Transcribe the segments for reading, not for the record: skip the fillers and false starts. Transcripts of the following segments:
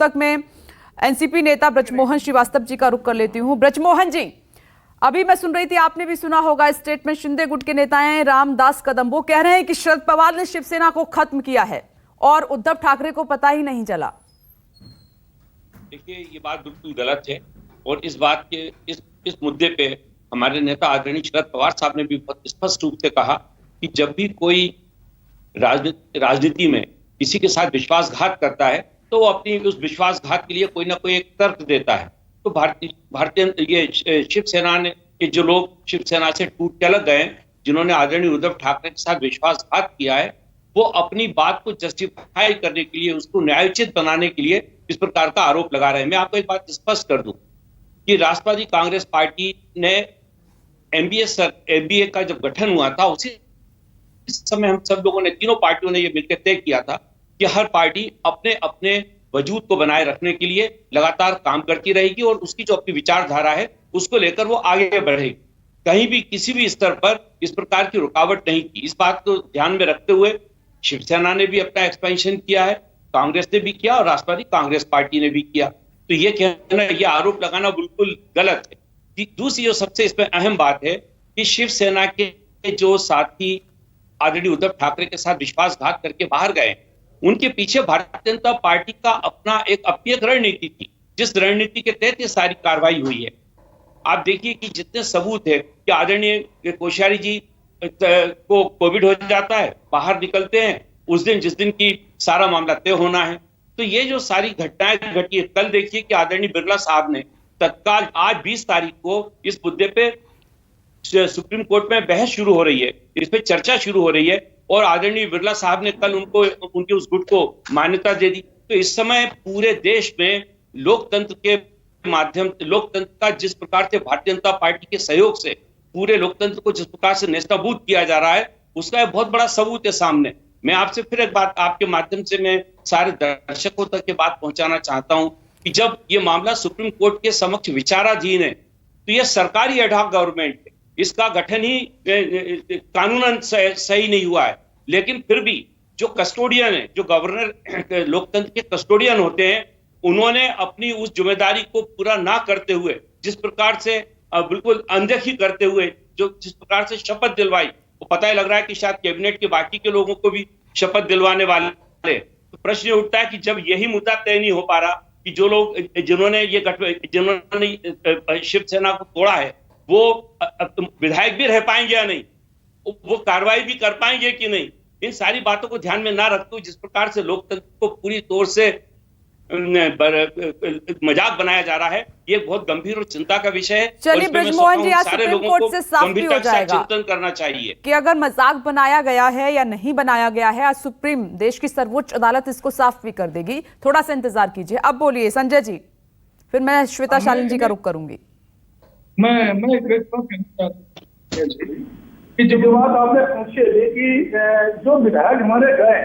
तक मैं एनसीपी नेता ब्रजमोहन श्रीवास्तव जी का रुख कर लेती हूँ। ब्रजमोहन जी, अभी मैं सुन रही थी, आपने भी सुना होगा स्टेटमेंट शिंदे गुट के नेता हैं रामदास कदम, वो कह रहे हैं कि शरद पवार ने शिवसेना को खत्म किया है और उद्धव ठाकरे को पता ही नहीं चला। देखिए, ये बात बिल्कुल गलत है और इस बात के इस मुद्दे पे हमारे नेता आदरणीय शरद पवार साहब ने भी बहुत स्पष्ट रूप से कहा कि जब भी कोई राजनीति में किसी के साथ विश्वासघात करता है तो वो अपनी उस विश्वासघात के लिए कोई ना कोई एक तर्क देता है। तो भारतीय ये शिवसेना ने, ये जो लोग शिवसेना से टूट के अलग गए, जिन्होंने आदरणीय उद्धव ठाकरे के साथ विश्वासघात किया है, वो अपनी बात को जस्टिफाई करने के लिए, उसको न्यायोचित बनाने के लिए इस प्रकार का आरोप लगा रहे हैं। मैं आपको एक बात स्पष्ट कर दूं कि राष्ट्रवादी कांग्रेस पार्टी ने एनडीए का जब गठन हुआ था, उसी समय हम सब लोगों ने, तीनों पार्टियों ने ये मिलकर तय किया था कि हर पार्टी अपने अपने वजूद को बनाए रखने के लिए लगातार काम करती रहेगी और उसकी जो अपनी विचारधारा है उसको लेकर वो आगे बढ़ेगी। कहीं भी किसी भी स्तर पर इस प्रकार की रुकावट नहीं की। इस बात को ध्यान में रखते हुए शिवसेना ने भी अपना एक्सपेंशन किया है, कांग्रेस ने भी किया और राष्ट्रवादी कांग्रेस पार्टी ने भी किया। तो ये कहना, ये आरोप लगाना बिल्कुल गलत है। दूसरी जो सबसे इसमें अहम बात है कि शिवसेना के जो साथी आदरणीय उद्धव ठाकरे के साथ विश्वासघात करके बाहर गए, उनके पीछे भारतीय जनता पार्टी का अपनी एक रणनीति थी, जिस रणनीति के तहत ये सारी कार्रवाई हुई है। आप देखिए कि जितने सबूत है कि आदरणीय कोश्यारी जी को कोविड हो जाता है, बाहर निकलते हैं उस दिन जिस दिन की सारा मामला तय होना है। तो ये जो सारी घटनाएं घटी है, कल देखिए कि आदरणीय बिरला साहब ने तत्काल आज 20 तारीख को इस मुद्दे पे सुप्रीम कोर्ट में बहस शुरू हो रही है, इस पे चर्चा शुरू हो रही है और आदरणीय बिरला साहब ने कल उनके उस गुट को मान्यता दे दी। तो इस समय पूरे देश में लोकतंत्र का जिस प्रकार से भारतीय जनता पार्टी के सहयोग से पूरे लोकतंत्र को जिस प्रकार से नेस्तनाबूद किया जा रहा है, उसका एक बहुत बड़ा सबूत है सामने। मैं आपसे फिर एक बात आपके माध्यम से मैं सारे दर्शकों तक ये बात पहुंचाना चाहता हूं कि जब ये मामला सुप्रीम कोर्ट के समक्ष विचाराधीन है तो यह सरकारी एडहॉक गवर्नमेंट है, इसका गठन ही कानूनन सही नहीं हुआ है। लेकिन फिर भी जो कस्टोडियन है, जो गवर्नर लोकतंत्र के कस्टोडियन होते हैं, उन्होंने अपनी उस जिम्मेदारी को पूरा ना करते हुए, जिस प्रकार से बिल्कुल अनदेखी करते हुए जिस प्रकार से शपथ दिलवाई, वो पता ही लग रहा है कि शायद कैबिनेट के बाकी के लोगों को भी शपथ दिलवाने वाले। तो प्रश्न उठता है कि जब यही मुद्दा तय नहीं हो पा रहा कि जो लोग जिन्होंने शिवसेना को तोड़ा है वो विधायक भी रह पाएंगे या नहीं, वो कार्रवाई भी कर पाएंगे कि नहीं, इन सारी बातों को ध्यान में ना रखते हुए जिस प्रकार से लोकतंत्र को पूरी तौर से मजाक बनाया जा रहा है, ये बहुत गंभीर और चिंता का विषय है। चलिए ब्रजमोहन जी, आज सुप्रीम कोर्ट से साफ भी हो जाएगा चिंतन करना चाहिए कि अगर मजाक बनाया गया है या नहीं बनाया गया है। आज सुप्रीम, देश की सर्वोच्च अदालत इसको साफ भी कर देगी। थोड़ा सा इंतजार कीजिए। अब बोलिए संजय जी, फिर मैं श्वेता शालीन जी का रुख करूंगी। मैं एक बात कहना चाहता हूं कि जो बात आपने पूछी कि जो विधायक हमारे गए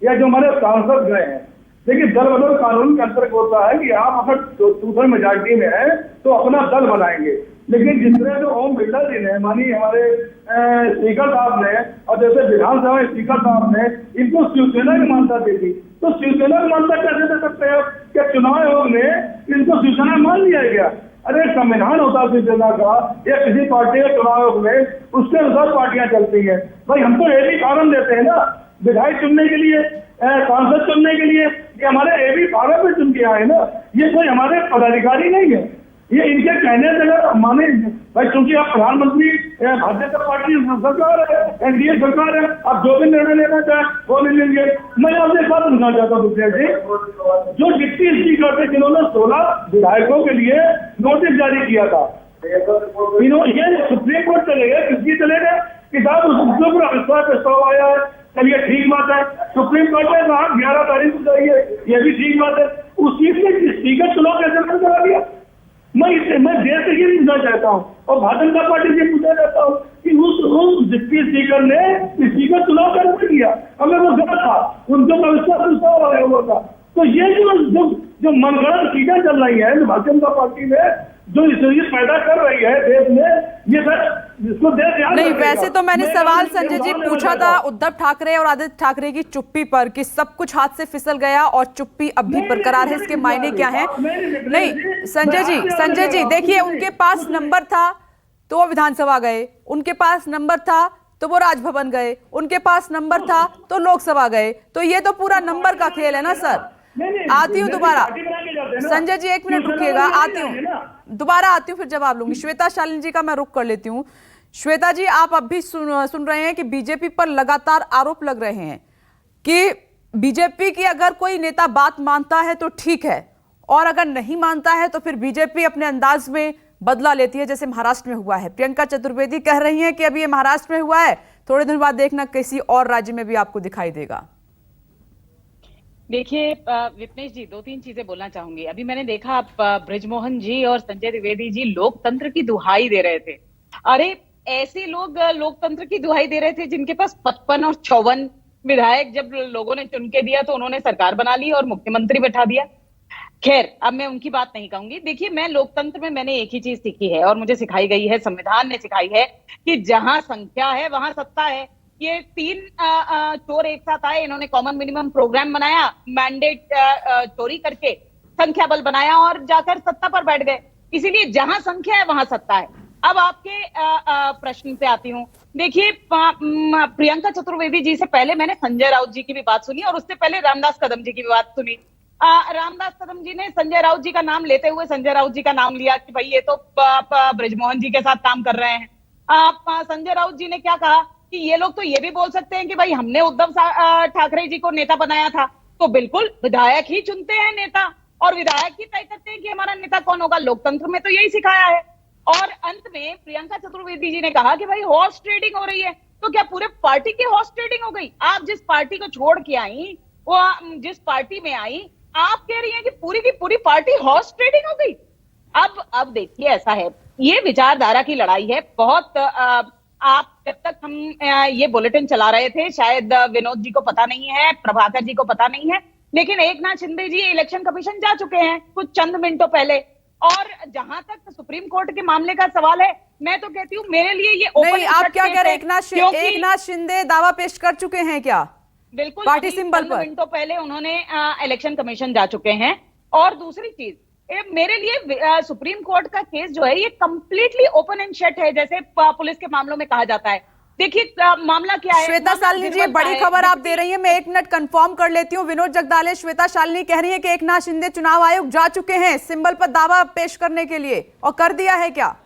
या जो हमारे सांसद गए हैं, देखिए दल बदल कानून के अंतर्गत होता है कि आप अगर दूसरे मेजॉरिटी में है तो अपना दल बनाएंगे। लेकिन जिस तरह जो ओम बिरला जी ने, मानी हमारे स्पीकर साहब ने और जैसे विधानसभा स्पीकर साहब ने इनको शिवसेना की मान्यता दे दी, तो शिवसेना की मान्यता कैसे दे सकते हैं? क्या चुनाव आयोग ने इनको शिवसेना मान लिया गया? अरे संविधान होता है शिवसेना का या किसी पार्टी के चुनाव आयोग में, उसके अनुसार पार्टियां चलती है। भाई हम तो ये भी कारण देते हैं ना, विधायक चुनने के लिए, सांसद चुनने के लिए, ये हमारे एबी फॉर्म में चुन के आए ना, ये कोई हमारे पदाधिकारी नहीं है, ये इनके कहने से अगर माने भाई, क्योंकि आप प्रधानमंत्री भारतीय जनता पार्टी सरकार है, एनडीए सरकार है, आप जो भी निर्णय लेना चाहें वो ले लेंगे। मैं आपसे एक बात पूछना चाहता हूँ मुखिया जी, जो डिप्टी स्पीकर थे जिन्होंने 16 विधायकों के लिए नोटिस जारी किया था, ये सुप्रीम कोर्ट चले गए, किसकी चले गए कि साहब उसके ऊपर अविश्वास प्रस्ताव आया है। चलिए ठीक बात है, सुप्रीम कोर्ट ने कहा 11 तारीख को चाहिए, ये भी ठीक बात है। उस चीज में स्पीकर चुनाव कैसे करा दिया? मैं देर से ये पूछना चाहता हूँ और भारतीय जनता पार्टी से पूछना चाहता हूँ कि उस डिप्टी स्पीकर ने स्पीकर चुनाव कैसे किया? हमें वो गलत था, उनको अविश्वास प्रस्ताव आया हुआ था। तो ये जो मनगढ़ंत चीजें चल रही है भारतीय जनता पार्टी में, जो ये पैदा कर रही है देश में, ये सर इसको देश याद नहीं, रखेगा। वैसे तो मैंने मैं सवाल ये संजय जी सवाल पूछा लेना था चाहता हूं। उद्धव ठाकरे और आदित्य ठाकरे की चुप्पी पर कि सब कुछ हाथ से फिसल गया और चुप्पी अब भी नहीं, बरकरार है, नहीं, इसके नहीं, मायने क्या हैं? नहीं, नहीं संजय मैं जी आपसे देखिए, नहीं, उनके पास कुछ नहीं। नंबर था तो वो विधानसभा गए, उनके पास नंबर था तो वो राजभवन गए, उनके पास नंबर था तो लोकसभा गए। तो ये तो पूरा नंबर का खेल है ना सर। आती हूँ दोबारा, संजय जी एक मिनट रुकिएगा, आती हूँ दोबारा, आती हूँ फिर जवाब लूंगी। श्वेता शालिनी जी का मैं रुख कर लेती हूँ। श्वेता जी, आप अब भी सुन रहे हैं कि बीजेपी पर लगातार आरोप लग रहे हैं कि बीजेपी की अगर कोई नेता बात मानता है तो ठीक है, और अगर नहीं मानता है तो फिर बीजेपी अपने अंदाज में बदला लेती है, जैसे महाराष्ट्र में हुआ है। प्रियंका चतुर्वेदी कह रही हैं कि अभी ये महाराष्ट्र में हुआ है, थोड़े दिन बाद देखना किसी और राज्य में भी आपको दिखाई देगा। देखिए विपनेश जी, दो तीन चीजें बोलना चाहूंगी। अभी मैंने देखा आप ब्रिजमोहन जी और संजय द्विवेदी जी लोकतंत्र की दुहाई दे रहे थे। अरे ऐसे लोग लोकतंत्र की दुहाई दे रहे थे जिनके पास 55 और 54 विधायक जब लोगों ने चुन के दिया तो उन्होंने सरकार बना ली और मुख्यमंत्री बैठा दिया। खैर, अब मैं उनकी बात नहीं कहूंगी। देखिए, मैं लोकतंत्र में मैंने एक ही चीज सीखी है और मुझे सिखाई गई है, संविधान ने सिखाई है कि जहां संख्या है वहां सत्ता है। ये तीन चोर एक साथ आए, इन्होंने कॉमन मिनिमम प्रोग्राम बनाया, मैंडेट चोरी करके संख्या बल बनाया और जाकर सत्ता पर बैठ गए। इसीलिए जहां संख्या है वहां सत्ता है। अब आपके प्रश्न पे आती हूँ। देखिए, प्रियंका चतुर्वेदी जी से पहले मैंने संजय राउत जी की भी बात सुनी और उससे पहले रामदास कदम जी की भी बात सुनी। रामदास कदम जी ने संजय राउत जी का नाम लेते हुए संजय राउत जी का नाम लिया कि भाई ये तो ब्रिजमोहन जी के साथ काम कर रहे हैं। संजय राउत जी ने क्या कहा कि ये लोग तो ये भी बोल सकते हैं कि भाई हमने उद्धव ठाकरे जी को नेता बनाया था। तो बिल्कुल, विधायक ही चुनते हैं नेता और विधायक ही तय करते हैं कि हमारा नेता कौन होगा। लोकतंत्र में तो यही सिखाया है। और अंत में प्रियंका चतुर्वेदी जी ने कहा कि भाई हॉर्स ट्रेडिंग हो रही है। तो क्या पूरे पार्टी की हॉर्स ट्रेडिंग हो गई? आप जिस पार्टी को छोड़ के आई, वो जिस पार्टी में आई, आप कह रही हैं कि पूरी की पूरी पार्टी हॉर्स ट्रेडिंग हो गई। अब देखिए, ऐसा है, ये विचारधारा की लड़ाई है। बहुत आप जब तक हम ये बुलेटिन चला रहे थे, शायद विनोद जी को पता नहीं है, प्रभाकर जी को पता नहीं है, लेकिन एकनाथ शिंदे जी इलेक्शन कमीशन जा चुके हैं कुछ चंद मिनटों पहले। और जहां तक सुप्रीम कोर्ट के मामले का सवाल है, मैं तो कहती हूँ मेरे लिए ये नहीं, आप क्या कह रहे हैं? एकनाथ शिंदे दावा पेश कर चुके हैं क्या? बिल्कुल, पार्टी सिंबल पर मिनटों पहले उन्होंने इलेक्शन कमीशन जा चुके हैं। और दूसरी चीज, मेरे लिए सुप्रीम कोर्ट का केस जो है ये कंप्लीटली ओपन एंड शट है, जैसे पुलिस के मामलों में कहा जाता है। देखिए, मामला क्या है? श्वेता शालिनी जी, बड़ी खबर आप दे रही हैं, मैं 1 मिनट कंफर्म कर लेती हूँ। विनोद जगदाले, श्वेता शालिनी कह रही है कि एकनाथ शिंदे चुनाव आयोग जा चुके हैं सिंबल पर दावा पेश करने के लिए, और कर दिया है क्या?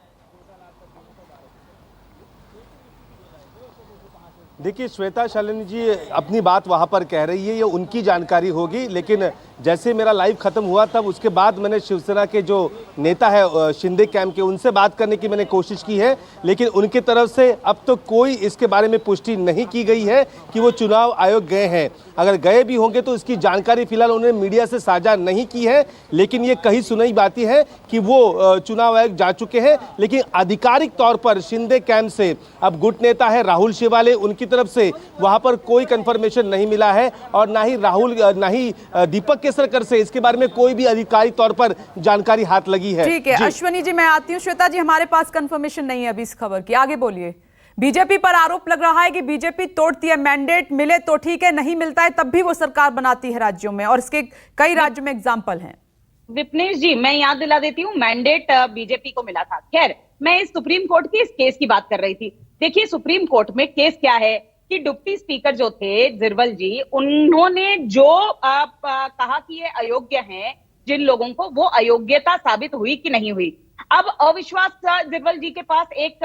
देखिए, श्वेता शालिनी जी अपनी बात वहां पर कह रही है, ये उनकी जानकारी होगी। लेकिन जैसे मेरा लाइव खत्म हुआ तब उसके बाद मैंने शिवसेना के जो नेता है शिंदे कैंप के, उनसे बात करने की मैंने कोशिश की है, लेकिन उनकी तरफ से अब तो कोई इसके बारे में पुष्टि नहीं की गई है कि वो चुनाव आयोग गए हैं। अगर गए भी होंगे तो इसकी जानकारी फिलहाल उन्होंने मीडिया से साझा नहीं की है। लेकिन ये कही सुनाई बातें हैं कि वो चुनाव आयोग जा चुके हैं। लेकिन आधिकारिक तौर पर शिंदे कैंप से अब गुट नेता है राहुल शेवाले, उनकी तरफ से वहां पर कोई कंफर्मेशन नहीं मिला है और ना ही राहुल ना ही दीपक केसरकर से इसके बारे में कोई भी आधिकारिक तौर पर जानकारी हाथ लगी है। ठीक है अश्वनी जी, मैं आती हूँ। श्वेता जी, हमारे पास कंफर्मेशन नहीं है अभी इस खबर की, आगे बोलिए। बीजेपी पर आरोप लग रहा है कि बीजेपी तोड़ती है मैंडेट, मिले तो ठीक है, नहीं मिलता है तब भी वो सरकार बनाती है राज्यों में, और इसके कई राज्यों में एग्जाम्पल हैं। विपनेश जी, मैं याद दिला देती हूँ, मैंडेट बीजेपी को मिला था। खैर, मैं इस सुप्रीम कोर्ट की इस केस की बात कर रही थी। देखिए, सुप्रीम कोर्ट में केस क्या है कि डिप्टी स्पीकर जो थे जिरवल जी, उन्होंने जो कहा कि ये अयोग्य हैं जिन लोगों को, वो अयोग्यता साबित हुई कि नहीं हुई। अब अविश्वास जिरवल जी के पास एक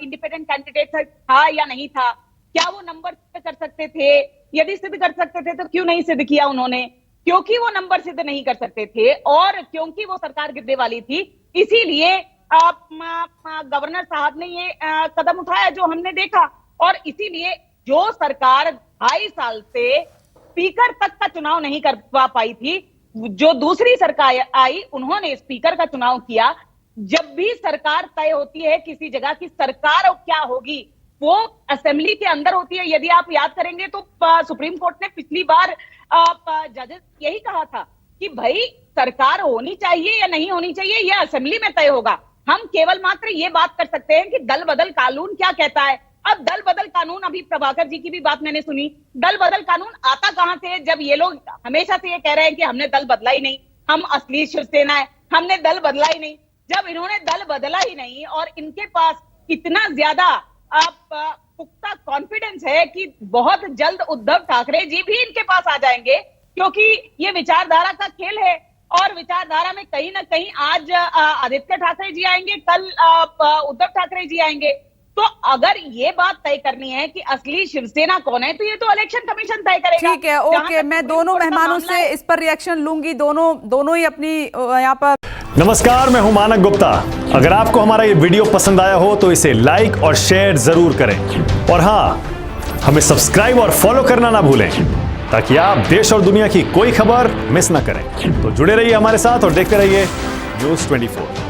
इंडिपेंडेंट कैंडिडेट था या नहीं था, क्या वो नंबर सिद्ध कर सकते थे? यदि सिद्ध कर सकते थे तो क्यों नहीं सिद्ध किया उन्होंने? क्योंकि वो नंबर सिद्ध नहीं कर सकते थे और क्योंकि वो सरकार गिरने वाली थी, इसीलिए गवर्नर साहब ने ये कदम उठाया जो हमने देखा। और इसीलिए जो सरकार 2.5 साल से स्पीकर तक का चुनाव नहीं कर पाई थी, जो दूसरी सरकार आई उन्होंने स्पीकर का चुनाव किया। जब भी सरकार तय होती है किसी जगह की सरकार क्या होगी, वो असेंबली के अंदर होती है। यदि आप याद करेंगे तो सुप्रीम कोर्ट ने पिछली बार जजेस यही कहा था कि भाई सरकार होनी चाहिए या नहीं होनी चाहिए, यह असेंबली में तय होगा। हम केवल मात्र ये बात कर सकते हैं कि दल बदल कानून क्या कहता है। अब दल बदल कानून, अभी प्रभाकर जी की भी बात मैंने सुनी, दल बदल कानून आता कहां से, जब ये लोग हमेशा से ये कह रहे हैं कि हमने दल बदला ही नहीं, हम असली शिवसेना है, हमने दल बदला ही नहीं। जब इन्होंने दल बदला ही नहीं और इनके पास इतना ज्यादा पुख्ता कॉन्फिडेंस है कि बहुत जल्द उद्धव ठाकरे जी भी इनके पास आ जाएंगे, क्योंकि ये विचारधारा का खेल है और विचारधारा में कहीं ना कहीं आज आदित्य ठाकरे जी आएंगे, कल उद्धव ठाकरे जी आएंगे। तो अगर ये बात तय करनी है कि असली शिवसेना कौन है, तो ये तो इलेक्शन कमीशन तय करेगा। ठीक है, ओके, मैं दोनों मेहमानों से इस पर रिएक्शन लूंगी, दोनों ही अपनी यहाँ पर। नमस्कार, मैं हूं मानक गुप्ता। अगर आपको हमारा ये वीडियो पसंद आया हो तो इसे लाइक और शेयर जरूर करें, और हाँ, हमें सब्सक्राइब और फॉलो करना ना भूलें ताकि आप देश और दुनिया की कोई खबर मिस ना करें। तो जुड़े रहिए हमारे साथ और देखते रहिए न्यूज़ 24।